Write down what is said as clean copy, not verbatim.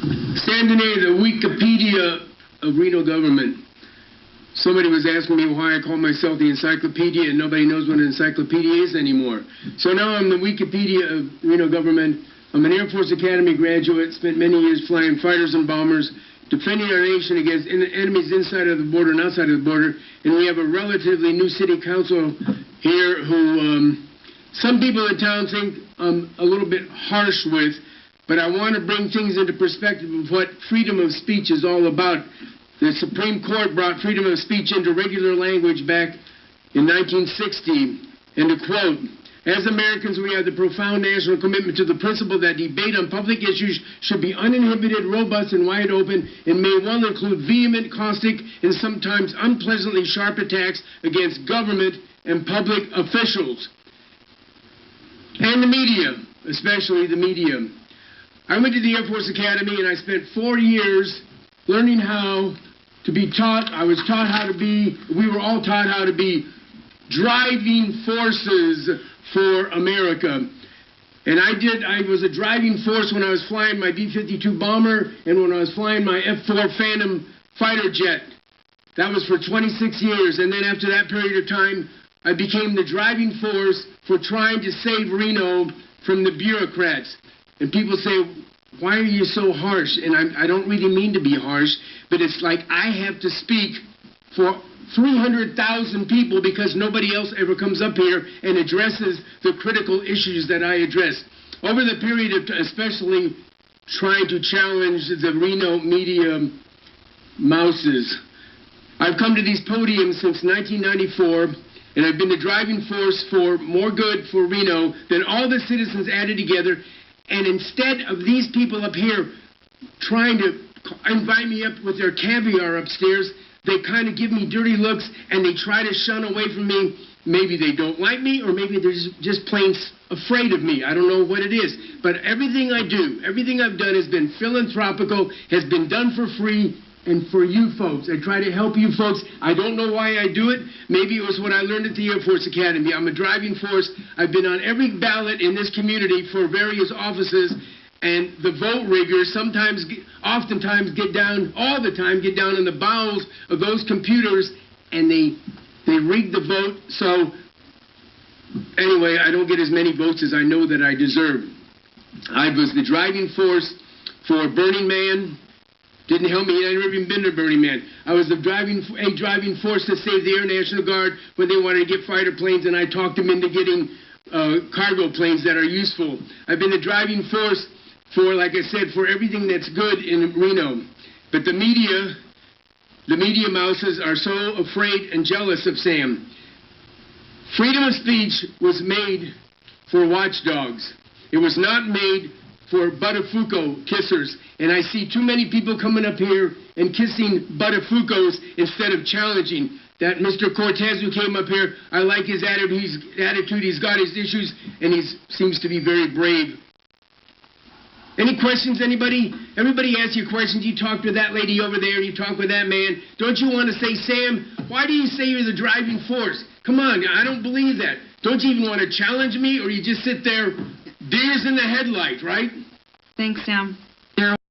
Dehne, the Wikipedia of Reno government. Somebody was asking me why I call myself the encyclopedia, and nobody knows what an encyclopedia is anymore. So now I'm the Wikipedia of Reno government. I'm an Air Force Academy graduate, spent many years flying fighters and bombers, defending our nation against enemies inside of the border and outside of the border. And we have a relatively new city council here who some people in town think I'm a little bit harsh with, but I want to bring things into perspective of what freedom of speech is all about. The Supreme Court brought freedom of speech into regular language back in 1960, and to quote, "As Americans, we have the profound national commitment to the principle that debate on public issues should be uninhibited, robust, and wide open, and may well include vehement, caustic, and sometimes unpleasantly sharp attacks against government and public officials." And the media, especially the media. I went to the Air Force Academy and I spent 4 years learning how to be taught. We were all taught how to be driving forces for America. And I was a driving force when I was flying my B-52 bomber and when I was flying my F-4 Phantom fighter jet. That was for 26 years. And then after that period of time, I became the driving force for trying to save Reno from the bureaucrats. And people say, "Why are you so harsh?" And I don't really mean to be harsh, but it's like I have to speak for 300,000 people because nobody else ever comes up here and addresses the critical issues that I address. Over the period of especially trying to challenge the Reno media mouses, I've come to these podiums since 1994, and I've been the driving force for more good for Reno than all the citizens added together. And instead of these people up here trying to invite me up with their caviar upstairs, they kind of give me dirty looks and they try to shun away from me. Maybe they don't like me, or maybe they're just plain afraid of me. I don't know what it is. But everything I do, everything I've done has been philanthropical, has been done for free, and for you folks. I try to help you folks. I don't know why I do it. Maybe it was what I learned at the Air Force Academy. I'm a driving force. I've been on every ballot in this community for various offices, and the vote riggers oftentimes get down, all the time, get down in the bowels of those computers, and they rig the vote. So anyway, I don't get as many votes as I know that I deserve. I was the driving force for Burning Man. Didn't help me. I'd never even been to Burning Man. I was a driving force to save the Air National Guard when they wanted to get fighter planes, and I talked them into getting cargo planes that are useful. I've been a driving force for, like I said, for everything that's good in Reno. But the media mouses are so afraid and jealous of Sam. Freedom of speech was made for watchdogs. It was not made for Buttafuoco kissers. And I see too many people coming up here and kissing Buttafuocos instead of challenging. That Mr. Cortez who came up here, I like his attitude. He's got his issues, and he seems to be very brave. Any questions, anybody? Everybody asks you questions. You talk to that lady over there, you talk with that man. Don't you want to say, "Sam, why do you say you're the driving force?" Come on, I don't believe that. Don't you even want to challenge me, or you just sit there, deers in the headlight, right? Thanks, Sam.